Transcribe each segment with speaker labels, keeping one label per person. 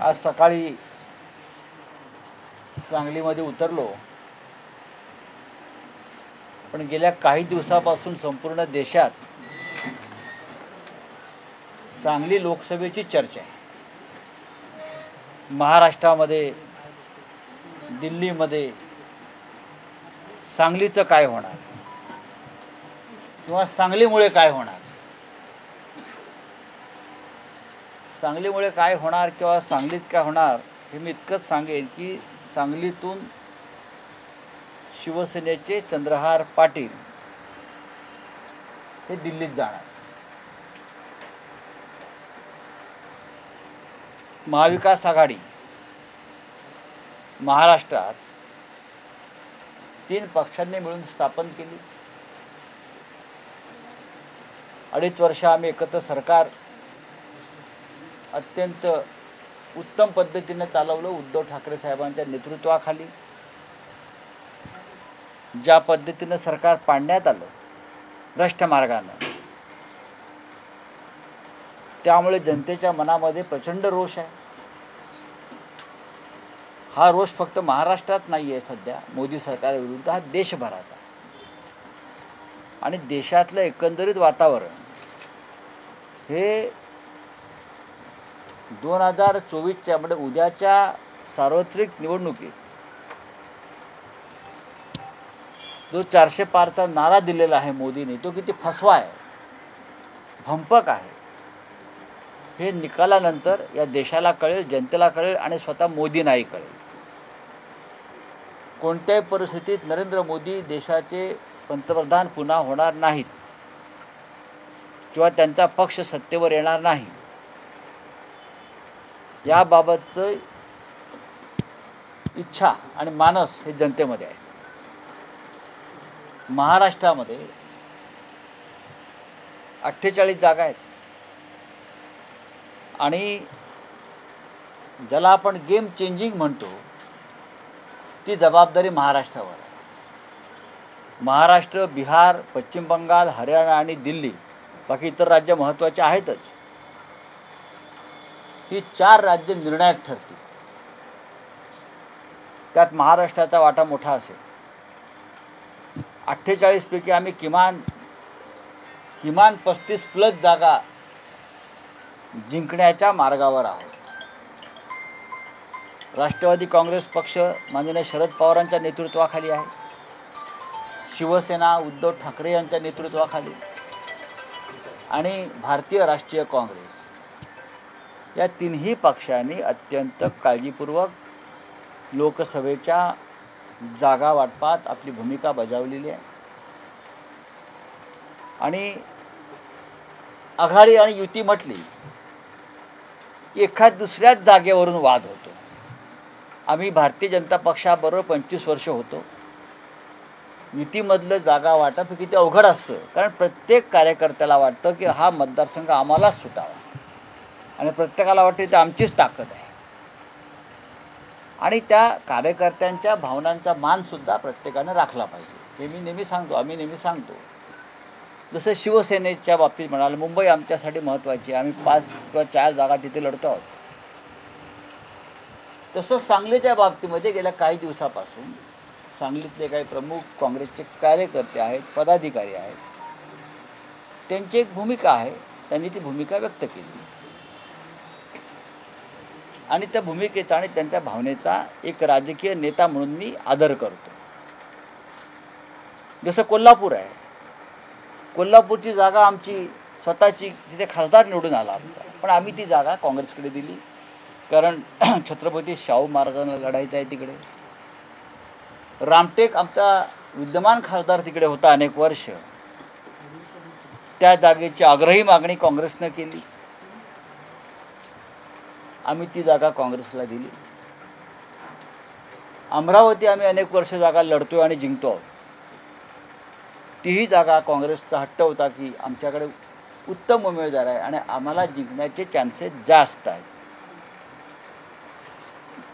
Speaker 1: आज सकाळी सांगलीमध्ये उतरलो, पण गेल्या काही दिवसापासून संपूर्ण देशात सांगली लोकसभेची चर्चा आहे. महाराष्ट्रामध्ये, दिल्लीमध्ये सांगलीचं काय होणार किंवा सांगलीमुळे काय होणार, सांगलीमुळे काय होणार किंवा सांगलीत काय होणार हे मी इतकंच सांगेन की सांगलीतून शिवसेनेचे चंद्रहार पाटील हे दिल्लीत जाणार. महाविकास आघाडी महाराष्ट्रात 3 पक्षांनी मिळून स्थापन केली. 2.5 वर्ष आम्ही एकत्र सरकार अत्यंत उत्तम पद्धतीने चालवलं. उद्धव ठाकरे साहेबांच्या नेतृत्वाखाली ज्या पद्धतीनं सरकार पाडण्यात आलं भ्रष्ट मार्गानं, त्यामुळे जनतेच्या मनामध्ये प्रचंड रोष आहे. हा रोष फक्त महाराष्ट्रात नाही आहे, सध्या मोदी सरकारविरुद्ध हा देशभरात आहे. आणि देशातलं एकंदरीत वातावरण हे 2024च्या म्हणजे उद्याच्या सार्वत्रिक निवडणुकीत जो 400 पारचा नारा दिलेला आहे मोदींनी, तो किती फसवा आहे, भंपक आहे, हे निकालानंतर या देशाला कळेल, जनतेला कळेल आणि स्वतः मोदींनाही कळेल. कोणत्याही परिस्थितीत नरेंद्र मोदी देशाचे पंतप्रधान पुन्हा होणार नाहीत किंवा त्यांचा पक्ष सत्तेवर येणार नाही, याबाबतचं इच्छा आणि मानस हे जनतेमध्ये आहे. महाराष्ट्रामध्ये 48 जागा आहेत आणि ज्याला आपण गेम चेंजिंग म्हणतो ती जबाबदारी महाराष्ट्रावर आहे. महाराष्ट्र, बिहार, पश्चिम बंगाल, हरियाणा आणि दिल्ली, बाकी इतर राज्य महत्त्वाचे आहेतच, ही 4 राज्य निर्णायक ठरतील. त्यात महाराष्ट्राचा वाटा मोठा असेल. 48 पैकी आम्ही किमान 35+ जागा जिंकण्याच्या मार्गावर आहोत. राष्ट्रवादी काँग्रेस पक्ष माननीय शरद पवारांच्या नेतृत्वाखाली आहे, शिवसेना उद्धव ठाकरे यांच्या नेतृत्वाखाली आणि भारतीय राष्ट्रीय काँग्रेस, या 3ही पक्षांनी अत्यंत काळजीपूर्वक लोकसभेच्या जागा वाटपात आपली भूमिका बजावलेली आहे. आणि आघाडी आणि युती म्हटली की एखाद दुसऱ्याच जागेवरून वाद होतो. आम्ही भारतीय जनता पक्षाबरोबर 25 वर्ष होतो. युतीमधलं जागा वाटप हे किती अवघड असतं, कारण प्रत्येक कार्यकर्त्याला वाटतं की हा मतदारसंघ आम्हालाच सुटावा आणि प्रत्येकाला वाटते ते आमचीच ताकद आहे. आणि त्या कार्यकर्त्यांच्या भावनांचा मानसुद्धा प्रत्येकाने राखला पाहिजे. हे मी नेहमी सांगतो, आम्ही नेहमी सांगतो. जसं शिवसेनेच्या बाबतीत म्हणाल, मुंबई आमच्यासाठी महत्त्वाची आहे, आम्ही 5 किंवा 4 जागा तिथे लढतो आहोत. तसंच सांगलीच्या बाबतीमध्ये गेल्या काही दिवसापासून सांगलीतले काही प्रमुख काँग्रेसचे कार्यकर्ते आहेत, पदाधिकारी आहेत, त्यांची एक भूमिका आहे, त्यांनी ती भूमिका व्यक्त केली आणि त्या भूमिकेचा आणि त्यांच्या भावनेचा एक राजकीय नेता म्हणून मी आदर करतो. जसं कोल्हापूर आहे, कोल्हापूरची जागा आमची स्वतःची, तिथे खासदार निवडून आला आमचा, पण आम्ही ती जागा काँग्रेसकडे दिली, कारण छत्रपती शाहू महाराजांना लढायचं आहे तिकडे. रामटेक आमचा विद्यमान खासदार तिकडे होता अनेक वर्ष, त्या जागेची आग्रही मागणी काँग्रेसनं केली, आम्ही ती जागा काँग्रेसला दिली. अमरावती आम्ही अनेक वर्ष जागा लढतोय आणि जिंकतो आहोत, तीही जागा काँग्रेसचा हट्ट होता की आमच्याकडे उत्तम उमेदवार आहे आणि आम्हाला जिंकण्याचे चान्सेस जास्त आहेत,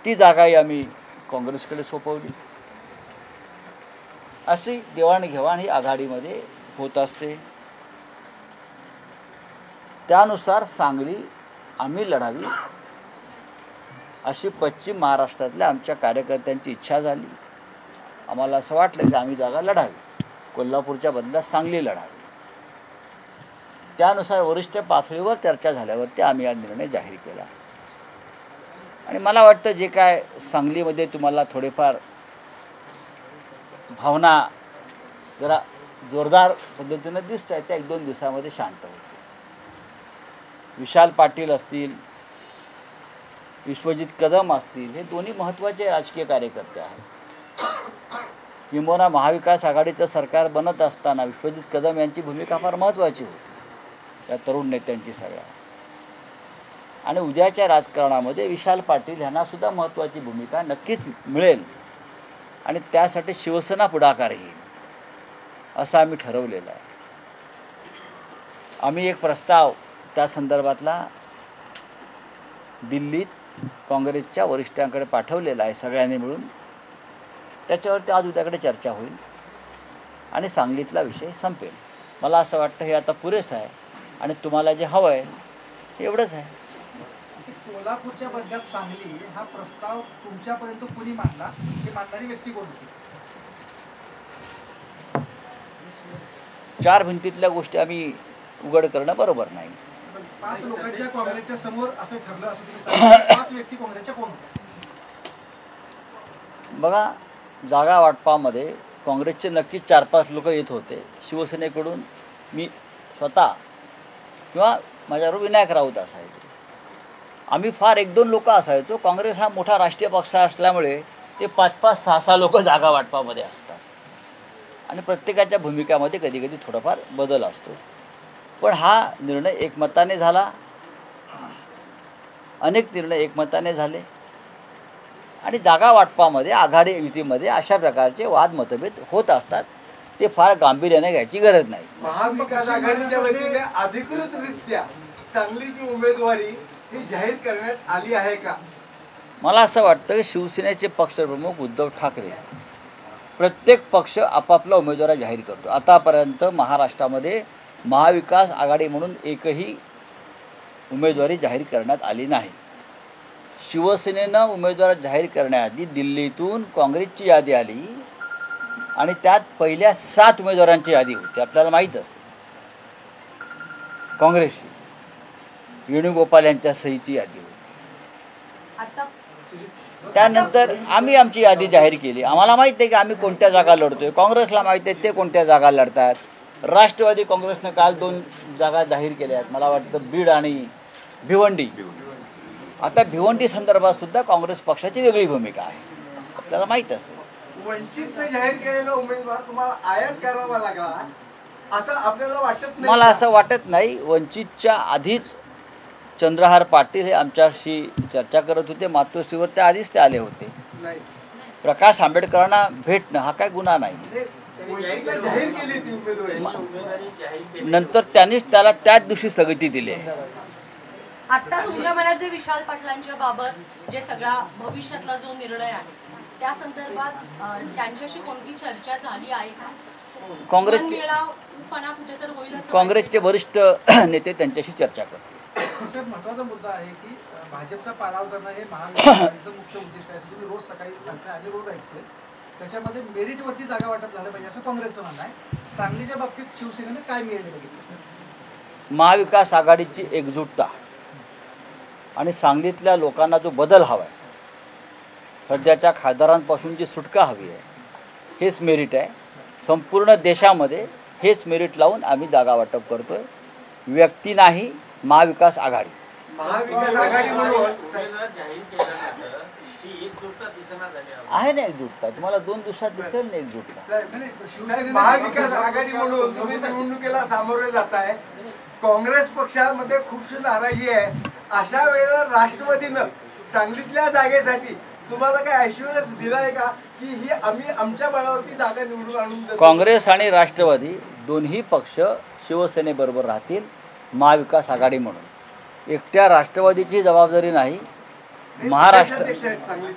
Speaker 1: ती जागाही आम्ही काँग्रेसकडे सोपवली. अशी देवाणघेवाण ही आघाडीमध्ये होत असते. त्यानुसार सांगली आम्ही लढावी अशी पश्चिम महाराष्ट्रातल्या आमच्या कार्यकर्त्यांची इच्छा झाली. आम्हाला असं वाटलं की आम्ही जागा लढावी, कोल्हापूरच्या बदल्यात सांगली लढावी. त्यानुसार वरिष्ठ पातळीवर चर्चा झाल्यावरती आम्ही हा निर्णय जाहीर केला. आणि मला वाटतं जे काय सांगलीमध्ये तुम्हाला थोडेफार भावना जरा जोरदार पद्धतीनं दिसत आहेत, त्या 1-2 दिवसामध्ये शांत होतील. विशाल पाटील असतील, विश्वजित कदम असतील, हे दोन्ही महत्त्वाचे राजकीय कार्यकर्ते आहेत. किंबहुना महाविकास आघाडीचं सरकार बनत असताना विश्वजित कदम यांची भूमिका फार महत्त्वाची होती, या तरुण नेत्यांची सगळ्या. आणि उद्याच्या राजकारणामध्ये विशाल पाटील यांनासुद्धा महत्त्वाची भूमिका नक्कीच मिळेल आणि त्यासाठी शिवसेना पुढाकार घेईल असं आम्ही ठरवलेलं आहे. आम्ही एक प्रस्ताव त्या संदर्भातला दिल्लीत काँग्रेसच्या वरिष्ठांकडे पाठवलेला आहे सगळ्यांनी मिळून. त्याच्यावरती आज उद्याकडे चर्चा होईल आणि सांगलीतला विषय संपेल. मला असं वाटतं हे आता पुरेसं आहे आणि तुम्हाला जे हवं आहे हे एवढंच आहे.
Speaker 2: कोल्हापूरच्या बदल्यात सांगली हा प्रस्ताव तुमच्यापर्यंत कुणी मांडला, हे मांडणारी व्यक्ती कोण होती?
Speaker 1: 4 भिंतीतल्या गोष्टी आम्ही उघड करणं बरोबर नाही.
Speaker 2: 5 लोकांच्या काँग्रेसच्या समोर असं ठरलं असं तुम्ही सांगितलं. 5 व्यक्ती काँग्रेसच्या कोण होत्या?
Speaker 1: बघा, जागा वाटपामध्ये काँग्रेसचे नक्कीच 4-5 लोक येत होते. शिवसेनेकडून मी स्वतः किंवा माझ्याबरोबर विनायक राऊत असायचे. आम्ही फार 1-2 लोक असायचो. काँग्रेस हा मोठा राष्ट्रीय पक्ष असल्यामुळे ते 5-5, 6-6 लोक जागा वाटपामध्ये असतात आणि प्रत्येकाच्या भूमिकामध्ये कधीकधी थोडाफार बदल असतो. पण हा निर्णय एकमताने झाला, अनेक निर्णय एकमताने झाले आणि जागा वाटपामध्ये आघाडी युतीमध्ये अशा प्रकारचे वाद मतभेद होत असतात. ते फार गांभीर्याने घ्यायची गरज नाही.
Speaker 3: महाविकास आघाडीच्या वतीने अधिकृतरित्या सांगलीची उमेदवारी ही जाहीर करण्यात आली आहे का?
Speaker 1: मला असं वाटतं की शिवसेनेचे पक्षप्रमुख उद्धव ठाकरे प्रत्येक पक्ष आपापला उमेदवार जाहीर करतो. आतापर्यंत महाराष्ट्रामध्ये महाविकास आघाडी म्हणून एकही उमेदवारी जाहीर करण्यात आली नाही. शिवसेनेनं उमेदवार जाहीर करण्याआधी दिल्लीतून काँग्रेसची यादी आली आणि त्यात पहिल्या 7 उमेदवारांची यादी होती. आपल्याला माहीत असेल, काँग्रेसची वेणुगोपाल यांच्या सहीची यादी होती. त्यानंतर आम्ही आमची यादी जाहीर केली. आम्हाला माहीत आहे की आम्ही कोणत्या जागा लढतोय. काँग्रेसला माहीत आहे ते कोणत्या जागा लढतात. राष्ट्रवादी काँग्रेसनं काल 2 जागा जाहीर केल्या आहेत, मला वाटतं बीड आणि भिवंडी. आता भिवंडी संदर्भात सुद्धा काँग्रेस पक्षाची वेगळी भूमिका आहे, आपल्याला माहीत असेल.
Speaker 3: वंचितने जाहीर केलेला उमेदवार तुम्हाला आयात करावा लागला असं आपल्याला वाटत नाही?
Speaker 1: मला असं वाटत नाही. वंचितच्या आधीच चंद्रहार पाटील हे आमच्याशी चर्चा करत होते. मातोश्रीवर त्या आधीच ते आले होते. प्रकाश आंबेडकरांना भेटणं हा काय गुन्हा नाही.
Speaker 3: जाहीर केली ती उमेदवारी,
Speaker 1: नंतर त्यांनीच त्याला त्याच दिवशी स्थगिती दिली आहे.
Speaker 4: आता तुमच्या मनात जे विशाल पाटलांच्या बाबत जे सगळा भविष्यातला जो निर्णय आहे त्या संदर्भात त्यांच्याशी कोणती चर्चा झाली आहे का?
Speaker 1: काँग्रेसचे वरिष्ठ नेते त्यांच्याशी चर्चा करतील.
Speaker 2: साहेब, महत्त्वाचा मुद्दा आहे की भाजपचा पाडाव करणं हे महाविकास आघाडीचं मुख्य उद्दिष्ट आहे. तुम्ही रोज सकाळी सांगताय, आम्ही रोज ऐकतोय. त्याच्यामध्ये मेरिटवरती जागा वाटप झालं पाहिजे असं काँग्रेसचं म्हणणं आहे. सांगलीच्या बाबतीत शिवसेनेनं काय मिळालं बघितलं?
Speaker 1: महाविकास आघाडीची एकजुटता आणि सांगलीतल्या लोकांना जो बदल हवा आहे, सध्याच्या खासदारांपासून जी सुटका हवी आहे, हेच मेरिट आहे. संपूर्ण देशामध्ये हेच मेरिट लावून आम्ही जागा वाटप करतोय. व्यक्ती नाही, महाविकास आघाडी.
Speaker 3: महाविकास आघाडी म्हणून
Speaker 1: आहे ना एकजुटता. तुम्हाला 2 दिवसात दिसेल ना एकजुटता.
Speaker 3: महाविकास आघाडी म्हणून तुम्ही निवडणुकीला सामोरे जाताय. काँग्रेस पक्षामध्ये खूपशी नाराजी आहे. अशा वेळेला राष्ट्रवादीनं सांगलीतल्या जागेसाठी तुम्हाला काय ॲश्युरन्स दिला आहे का की ही आम्ही आमच्या बळावरती जागा निवडून आणून देतो?
Speaker 1: काँग्रेस आणि राष्ट्रवादी दोन्ही पक्ष शिवसेनेबरोबर राहतील महाविकास आघाडी म्हणून. एकट्या राष्ट्रवादीची जबाबदारी नाही.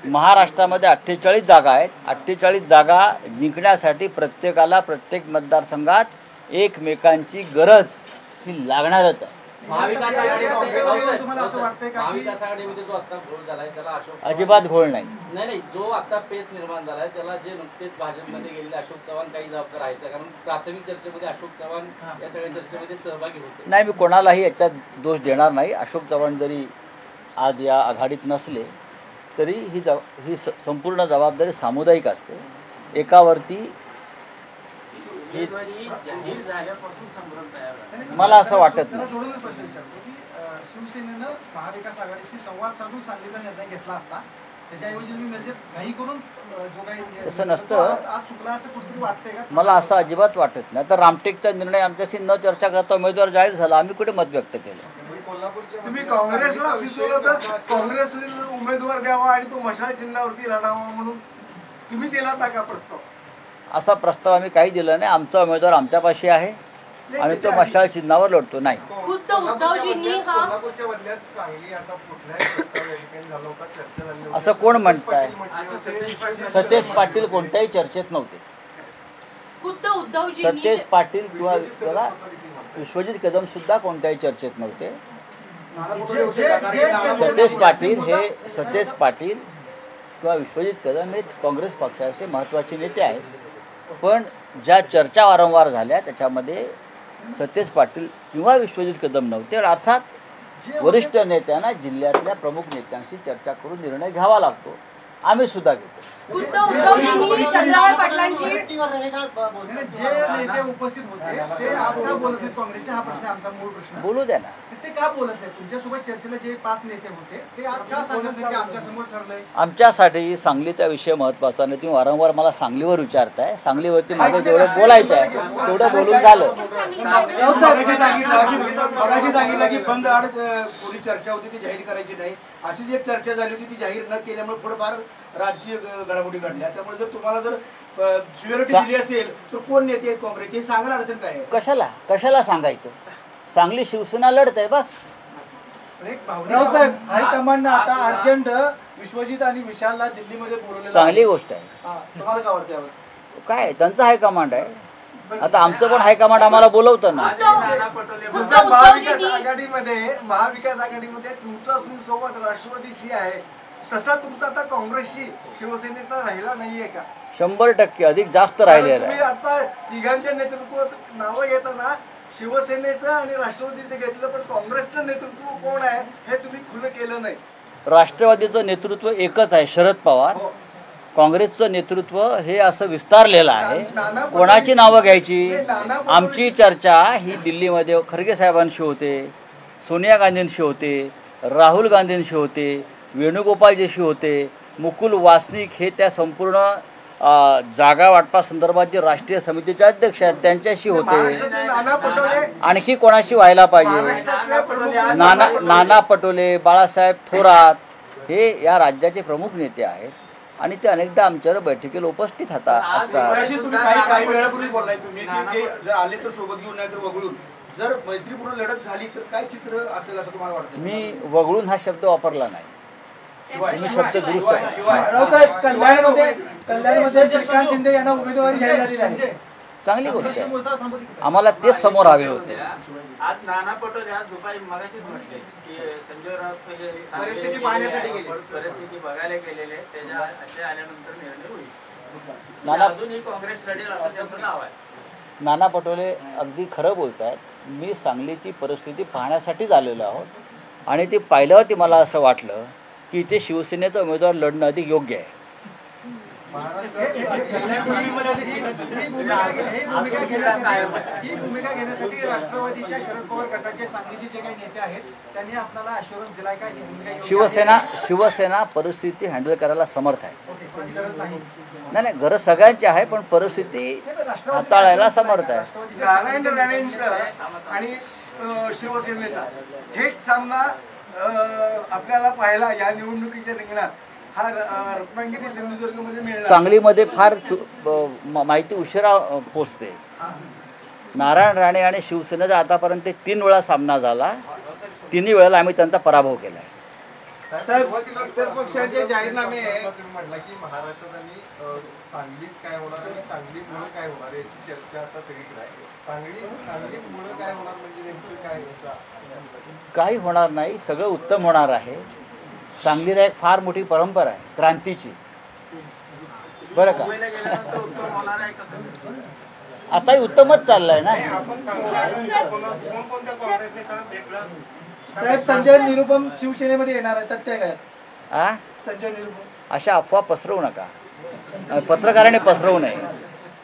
Speaker 1: महाराष्ट्रामध्ये 48 जागा आहेत. 48 जागा जिंकण्यासाठी प्रत्येकाला प्रत्येक मतदारसंघात एकमेकांची गरज ही लागणारच आहे.
Speaker 5: महाविकास आघाडी
Speaker 2: तुम्हाला असं वाटतंय का की
Speaker 5: महाविकास आघाडीमध्ये जो आता घोळ झालाय त्याला अशोक
Speaker 1: अजिबात घोळ नाही.
Speaker 5: नाही जो आता पेस निर्माण झालाय त्याला जे नुकतेच भाजपमध्ये गेलेले अशोक चव्हाण काही जबाबदार आहेत कारण प्राथमिक चर्चेमध्ये अशोक चव्हाण या सगळ्या चर्चेमध्ये सहभागी होते.
Speaker 1: नाही, मी कोणालाही याच्यात दोष देणार नाही. अशोक चव्हाण जरी आज या आघाडीत नसले तरी ही संपूर्ण जबाबदारी सामुदायिक असते. एकावरती
Speaker 5: जाहीर झाल्यापासून संभ्रम तयार झाला.
Speaker 1: मला असं वाटत
Speaker 2: त्याला
Speaker 1: नाही.
Speaker 2: जोडूनच प्रश्न विचारतो की शिवसेनेनं महाविकास आघाडीशी संवाद साधून सांगलीचा निर्णय घेतला असता त्याच्याऐवजी तुम्ही म्हणजे घाई करून जो काही
Speaker 1: तसं नसतं.
Speaker 2: आज चुकला असं कुठेतरी वाटतंय का?
Speaker 1: मला असं अजिबात वाटत नाही. तर रामटेकचा निर्णय आमच्याशी न चर्चा करता उमेदवार जाहीर झाला, आम्ही कुठे मत व्यक्त केलं?
Speaker 3: तुम्ही काँग्रेसला सुचवलं तर काँग्रेस उमेदवार द्यावा आणि तो मशाल चिन्हावरती लढावा म्हणून तुम्ही दिला का प्रस्ताव?
Speaker 1: असा प्रस्ताव आम्ही काही दिला नाही. आमचा उमेदवार आमच्यापाशी आहे आणि तो मशाल चिन्हावर लढतो. नाही,
Speaker 4: खुद्द उद्धवजींनी हा
Speaker 3: कोल्हापूरच्या बदल्यात सांगली असा कुठलाही प्रस्ताव या ठिकाणी झाला होता, चर्चा झाली होती.
Speaker 1: असं कोण म्हणताय?
Speaker 5: असं
Speaker 1: सतेज पाटील कोणत्याही चर्चेत नव्हते.
Speaker 4: खुद्द उद्धवजींनी
Speaker 1: सतेज पाटील किंवा त्याला विश्वजित कदम सुद्धा कोणत्याही चर्चेत नव्हते. सतेज पाटील किंवा विश्वजित कदम हे काँग्रेस पक्षाचे महत्त्वाचे नेते आहेत. पण ज्या चर्चा वारंवार झाल्या त्याच्यामध्ये सतेज पाटील किंवा विश्वजित कदम नव्हते. अर्थात वरिष्ठ नेत्यांना जिल्ह्यातल्या प्रमुख नेत्यांशी चर्चा करून निर्णय घ्यावा लागतो. आम्ही सुद्धा घेतो.
Speaker 4: खुद्द उद्धवजींनी चंद्रकांत पाटलांची
Speaker 2: जे नेते उपस्थित होते ते आज का बोलत नाहीत काँग्रेसचे? हा प्रश्न आमचा मूळ प्रश्न.
Speaker 1: बोलू द्या ना.
Speaker 2: ते का बोलत नाही? तुमच्यासोबत चर्चेला जे 5 नेते होते ते आज का सांगत होते की आमच्या समोर ठरलंय?
Speaker 1: आमच्यासाठी सांगलीचा विषय महत्त्वाचा नाही. तुम्ही वारंवार मला सांगलीवर विचारताय. सांगलीवरती माझं जेवढं बोलायचं आहे तेवढं बोलून झालं.
Speaker 6: मगाशी सांगितलं की बंद आड पूर्वी चर्चा होती ती जाहीर करायची नाही, अशीच एक चर्चा झाली होती ती जाहीर न केल्यामुळे थोडंफार राजकीय घडामोडी घडल्या. त्यामुळे जर तुम्हाला जर सिक्युरिटी दिली असेल तर कोण नेते आहेत काँग्रेसचे सांगायला अडचण काय आहे?
Speaker 1: कशाला सांगायचं? सांगली शिवसेना लढत आहे बस.
Speaker 6: रावसाहेब हायकमांडनं आता अर्जंट विश्वजित आणि विशालला दिल्लीमध्ये बोलवलं.
Speaker 1: चांगली गोष्ट आहे.
Speaker 6: तुम्हाला काय वाटतं यावर?
Speaker 1: काय त्यांचं हायकमांड आहे. आता आमचं पण हायकमांड आम्हाला बोलवतं ना.
Speaker 3: महाविकास आघाडीमध्ये तुमचा सुसंवाद राष्ट्रवादीशी आहे तसा तुमचा आता काँग्रेसशी शिवसेनेचा राहिला नाहीये का?
Speaker 1: 100% अधिक जास्त राहिलेलं
Speaker 3: तुम्ही
Speaker 1: आहे.
Speaker 3: आता तिघांच्या नेतृत्वात नावं घेताना शिवसेनेचं आणि राष्ट्रवादीचं घेतलं पण काँग्रेसचं नेतृत्व कोण आहे हे तुम्ही खुलं केलं नाही.
Speaker 1: राष्ट्रवादीचं नेतृत्व एकच आहे, शरद पवार. काँग्रेसचं नेतृत्व हे असं विस्तारलेलं आहे. कोणाची नावं घ्यायची? आमची चर्चा ही दिल्लीमध्ये खरगे साहेबांशी होते, सोनिया गांधींशी होते, राहुल गांधींशी होते, वेणुगोपालजीशी होते, मुकुल वासनिक हे त्या संपूर्ण जागा वाटपासंदर्भात जे राष्ट्रीय समितीचे अध्यक्ष आहेत त्यांच्याशी होते. आणखी कोणाशी व्हायला पाहिजे? नाना पटोले, बाळासाहेब थोरात हे या राज्याचे प्रमुख नेते आहेत आणि ते अनेकदा आमच्यावर बैठकीला उपस्थित असतात.
Speaker 6: तुम्ही काही वेळापूर्वी बोललाय तुम्ही की जर आले तर सोबत घेऊन नाही तर वगळून, जर मैत्रीपूर्ण लढत झाली तर काय चित्र असेल असं तुम्हाला वाटतं?
Speaker 1: मी वगळून हा शब्द वापरला नाही. मी शब्द दुरुस्त आहे.
Speaker 6: रावसाहेब कल्याणमध्ये श्रीकांत शिंदे यांना उमेदवारी जाहीर झालेली आहे.
Speaker 1: चांगली गोष्ट आहे. आम्हाला तेच समोर हवे होते.
Speaker 5: आज नाना पटोले आज दुपारी मगाशीच म्हटले की संजय राऊत हे
Speaker 3: परिस्थिती पाहण्यासाठी गेले.
Speaker 5: परिस्थिती बघायला गेलेले त्याच्या आल्यानंतर निर्णय होईल.
Speaker 1: नाना
Speaker 5: अजूनही काँग्रेस लढेल असं त्यांचं नाव आहे.
Speaker 1: नाना पटोले अगदी खरं बोलत आहेत. मी सांगलीची परिस्थिती पाहण्यासाठीच आलेलो आहोत आणि ते पाहिल्यावरती मला असं वाटलं की इथे शिवसेनेचा उमेदवार लढणं अधिक योग्य आहे.
Speaker 2: ही भूमिका घेण्यासाठी राष्ट्रवादीच्या शरद पवार गटाचे सांगलीचे जे काही नेते आहेत त्यांनी आपल्याला अश्युरन्स दिलाय का ही भूमिका?
Speaker 1: शिवसेना परिस्थिती हँडल करायला समर्थ आहे.
Speaker 2: गरज नाही.
Speaker 1: नाही, गरज सगळ्यांची आहे पण परिस्थिती हाताळायला समर्थ आहे.
Speaker 3: नारायण राणेंचं आणि शिवसेनेचा थेट सामना आपल्याला पाहायला या निवडणुकीच्या रिंगणात हा रत्नागिरी सिंधुदुर्गमध्ये मिळणार.
Speaker 1: सांगलीमध्ये फार माहिती उशिरा पोचते. नारायण राणे आणि शिवसेनेचा आतापर्यंत 3 वेळा सामना झाला. 3 वेळेला आम्ही त्यांचा पराभव केला आहे.
Speaker 6: साहेब,
Speaker 3: सुरुवातीला इतर पक्षांचे जाहीरनामे आहे.
Speaker 7: तुम्ही म्हटला की महाराष्ट्रात आणि सांगलीत काय होणार आणि सांगलीमुळे काय होणार याची चर्चा आता सगळीकडे आहे. सांगलीमुळे काय होणार म्हणजे नेमकं काय याचा
Speaker 1: काही होणार नाही, सगळं उत्तम होणार आहे. सांगलीला एक फार मोठी परंपरा आहे क्रांतीची, बरं का. आताही उत्तमच चाललंय ना.
Speaker 6: साहेब, संजय निरुपम शिवसेनेमध्ये येणार आहे, तथ्य काय?
Speaker 1: आ
Speaker 6: संजय निरुपम
Speaker 1: अशा अफवा पसरवू नका, पत्रकाराने पसरवू नये.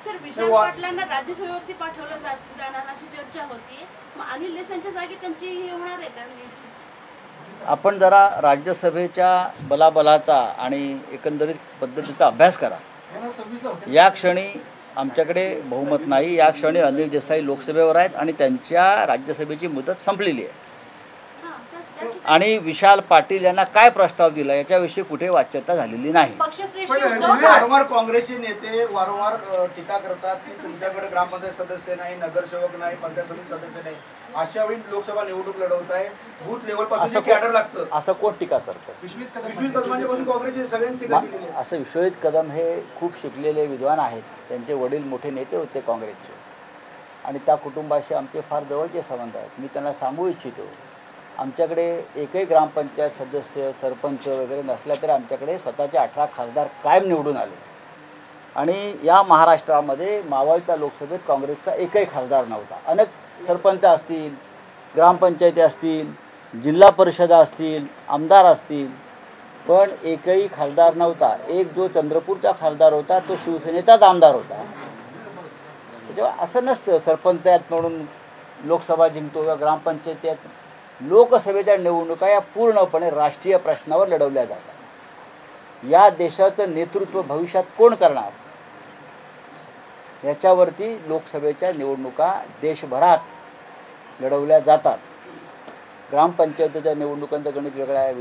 Speaker 8: सर, विशाल पाटलांना राज्यसभेवरती पाठवलं जाणार अशी चर्चा होती. मग अनिल देसाईंच्या जागी त्यांची हे होणार आहे का निश्चित?
Speaker 1: आपण जरा राज्यसभेच्या बलाबलाचा आणि एकंदरीत पद्धतीचा अभ्यास करा.
Speaker 2: 2026 होते.
Speaker 1: या क्षणी आमच्याकडे बहुमत नाही. या क्षणी अनिल देसाई लोकसभेवर आहेत आणि त्यांच्या राज्यसभेची मुदत संपलेली आहे. आणि विशाल पाटील यांना काय प्रस्ताव दिला याच्याविषयी कुठे वाच्यता झालेली नाही.
Speaker 4: पक्षश्रेष्ठी
Speaker 3: पण
Speaker 4: उद्धव
Speaker 3: तुम्ही
Speaker 6: वारंवार काँग्रेसचे नेते वारंवार टीका करतात की तुमच्याकडे ग्रामपंचायत सदस्य नाही, नगरसेवक नाही, पंचायत समिती सदस्य नाही. अशा वेळी लोकसभा निवडणूक लढवत आहे, बूथ लेवल पासून कॅडर लागतं.
Speaker 1: असं कोण टीका करतं?
Speaker 6: विश्वित कदमांच्यापासून काँग्रेसचे सगळ्यांनी टीका केलेली आहे.
Speaker 1: असं विश्वजित कदम हे खूप शिकलेले विद्वान आहेत. त्यांचे वडील मोठे नेते होते काँग्रेसचे आणि त्या कुटुंबाशी आमचे फार जवळचे संबंध आहेत. मी त्यांना सांगू इच्छितो, आमच्याकडे एकही ग्रामपंचायत सदस्य, सरपंच वगैरे नसल्या तरी आमच्याकडे स्वतःचे 18 खासदार कायम निवडून आले. आणि या महाराष्ट्रामध्ये मावळत्या लोकसभेत काँग्रेसचा एकही खासदार नव्हता. अनेक सरपंच असतील, ग्रामपंचायती असतील, जिल्हा परिषदा असतील, आमदार असतील, पण एकही खासदार नव्हता. एक जो चंद्रपूरचा खासदार होता तो शिवसेनेचाच आमदार होता. तेव्हा असं नसतं सरपंचायत म्हणून लोकसभा जिंकतो किंवा ग्रामपंचायतीत. लोकसभेच्या निवडणुका या पूर्णपणे राष्ट्रीय प्रश्नावर लढवल्या जातात. या देशाचं नेतृत्व भविष्यात कोण करणार याच्यावरती लोकसभेच्या निवडणुका देशभरात लढवल्या जातात. ग्रामपंचायतीच्या निवडणुकांचं गणित वेगळं आहे,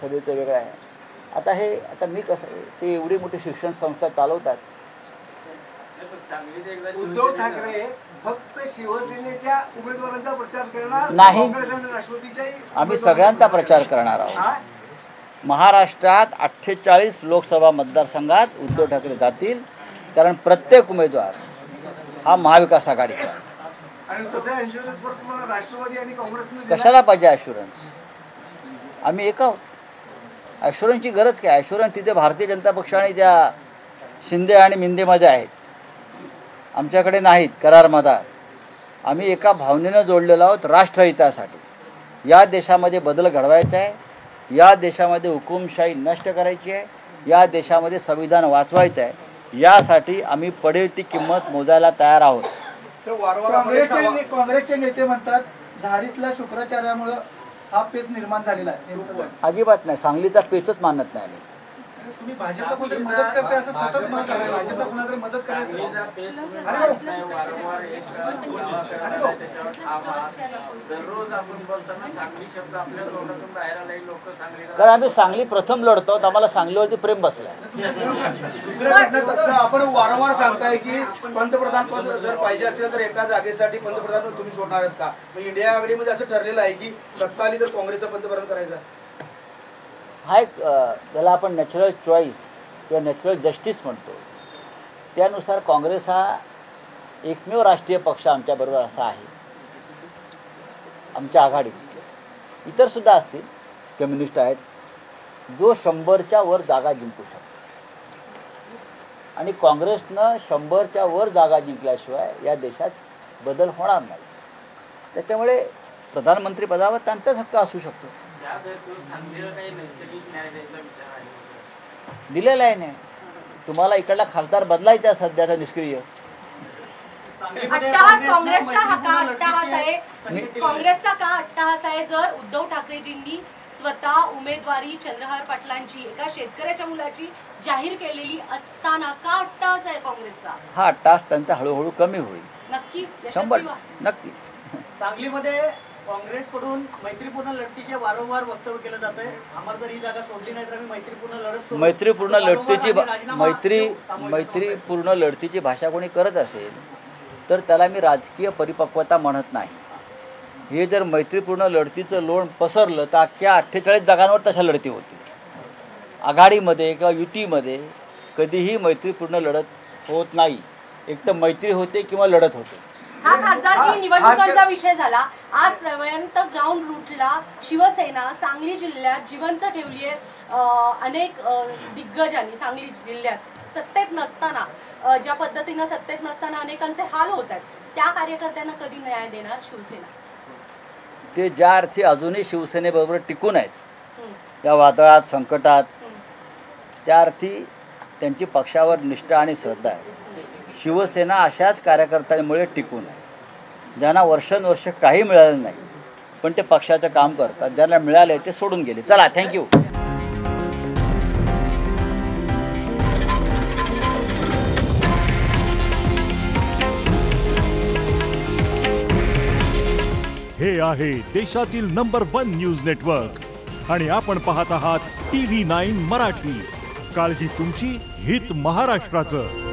Speaker 1: सभेचं वेगळं आहे. आता मी कसं ते एवढी मोठी शिक्षण संस्था चालवतात.
Speaker 3: उद्धव ठाकरे फक्त शिवसेनेच्या उमेदवारांचा प्रचार करणार
Speaker 1: नाही.
Speaker 3: काँग्रेस आणि राष्ट्रवादीच्याही
Speaker 1: आम्ही सगळ्यांचा प्रचार करणार आहोत. महाराष्ट्रात 48 लोकसभा मतदारसंघात उद्धव ठाकरे जातील, कारण प्रत्येक उमेदवार हा महाविकास आघाडीचा आहे.
Speaker 3: आणि तसं इन्शुरन्स फक्त तुम्हाला राष्ट्रवादी आणि काँग्रेसने दिला.
Speaker 1: कशाला पाहिजे ॲश्युरन्स? आम्ही एक आहोत. ॲश्युरन्सची गरज काय? ॲश्युरन्स तिथे भारतीय जनता पक्ष आणि त्या शिंदे आणि मिंदेमध्ये आहेत, आमच्याकडे नाहीत करार मदार. आम्ही एका भावनेनं जोडलेलो आहोत राष्ट्रहितासाठी. या देशामध्ये बदल घडवायचा आहे, या देशामध्ये हुकुमशाही नष्ट करायची आहे, या देशामध्ये संविधान वाचवायचं आहे. यासाठी आम्ही पडेल ती किंमत मोजायला तयार आहोत.
Speaker 6: काँग्रेसचे नेते म्हणतात झारीतल्या शुक्राचार्यामुळं हा पेच निर्माण झालेला आहे.
Speaker 1: अजिबात नाही, सांगलीचा पेचच मानत नाही आम्ही.
Speaker 2: तुम्ही भाजपला कोणतरी मदत करते असं सतत म्हणत आलाय. भाजपला कोणातरी मदत करायचं.
Speaker 5: दररोज आपण बोलताना सांगली शब्द आपल्या तोंडातून बाहेर आले. लोक सांगली
Speaker 1: कारण आम्ही सांगली प्रथम लढतो, आम्हाला सांगलीवरती प्रेम बसलं.
Speaker 6: आपण वारंवार सांगताय की पंतप्रधान पद जर पाहिजे असेल तर एका जागेसाठी पंतप्रधान तुम्ही सोडणार आहेत का? मग इंडिया आघाडीमध्ये असं ठरलेलं आहे की सत्ता आली तर काँग्रेसचा पंतप्रधान करायचा.
Speaker 1: हा एक त्याला आपण नॅचरल चॉईस किंवा नॅचरल जस्टिस म्हणतो. त्यानुसार काँग्रेस हा एकमेव राष्ट्रीय पक्ष आमच्याबरोबर असा आहे आमच्या आघाडीत. इतरसुद्धा असतील, कम्युनिस्ट आहेत, जो 100च्या वर जागा जिंकू शकतो. आणि काँग्रेसनं 100च्या वर जागा जिंकल्याशिवाय या देशात बदल होणार नाही. त्याच्यामुळे प्रधानमंत्री पदावर त्यांचाच हक्क असू शकतो. दिलेला आहे नाही. तुम्हाला इकडला खासदार बदलायचा सध्याचा निष्क्रिय.
Speaker 4: अट्टहास काँग्रेसचा हा का अट्टहास आहे? काँग्रेसचा का अट्टहास आहे? जर उद्धव ठाकरेजींनी स्वतः उमेदवारी चंद्रहार पाटलांची एका शेतकऱ्याच्या मुलाची जाहीर केलेली असताना का अट्टहास आहे काँग्रेसचा?
Speaker 1: हा अट्टहास त्यांचा हळूहळू कमी होईल.
Speaker 4: नक्की
Speaker 1: 100 नक्कीच.
Speaker 9: सांगलीमध्ये काँग्रेसकडून मैत्रीपूर्ण लढतीचे वारंवार वक्तव्य केलं जात आहे. आम्हाला जर ही जागा सोडली नाही तर आम्ही मैत्रीपूर्ण लढतीची भाषा कोणी करत असेल तर त्याला मी राजकीय परिपक्वता म्हणत नाही.
Speaker 1: हे जर मैत्रीपूर्ण लढतीचं लोण पसरलं तर अख्ख्या 48 जागांवर तशा लढती होतील. आघाडीमध्ये किंवा युतीमध्ये कधीही मैत्रीपूर्ण लढत होत नाही. एक तर मैत्री होते किंवा लढत होते.
Speaker 4: हा खासदारकी निवडणुकांचा विषय झाला. आजपर्यंत ग्राउंड रूटला शिवसेना सांगली जिल्ह्यात जिवंत ठेवली आहे. अनेक दिग्गजांनी सांगली जिल्ह्यात सत्तेत नसताना ज्या पद्धतीनं सत्तेत नसताना अनेकांचे हाल होत आहेत, त्या कार्यकर्त्यांना कधी न्याय देणार शिवसेना?
Speaker 1: ते ज्या अर्थी अजूनही शिवसेनेबरोबर टिकून आहेत या वादळात संकटात, त्या अर्थी त्यांची पक्षावर निष्ठा आणि श्रद्धा आहे. शिवसेना अशाच कार्यकर्त्यांमुळे टिकून आहे, ज्यांना वर्षानुवर्ष काही मिळालं नाही पण ते पक्षाचं काम करतात. ज्यांना मिळाले ते सोडून गेले. चला, थँक्यू.
Speaker 10: हे आहे देशातील नंबर 1 न्यूज नेटवर्क आणि आपण पाहत आहात TV9 मराठी. काळजी तुमची, हित महाराष्ट्राचं.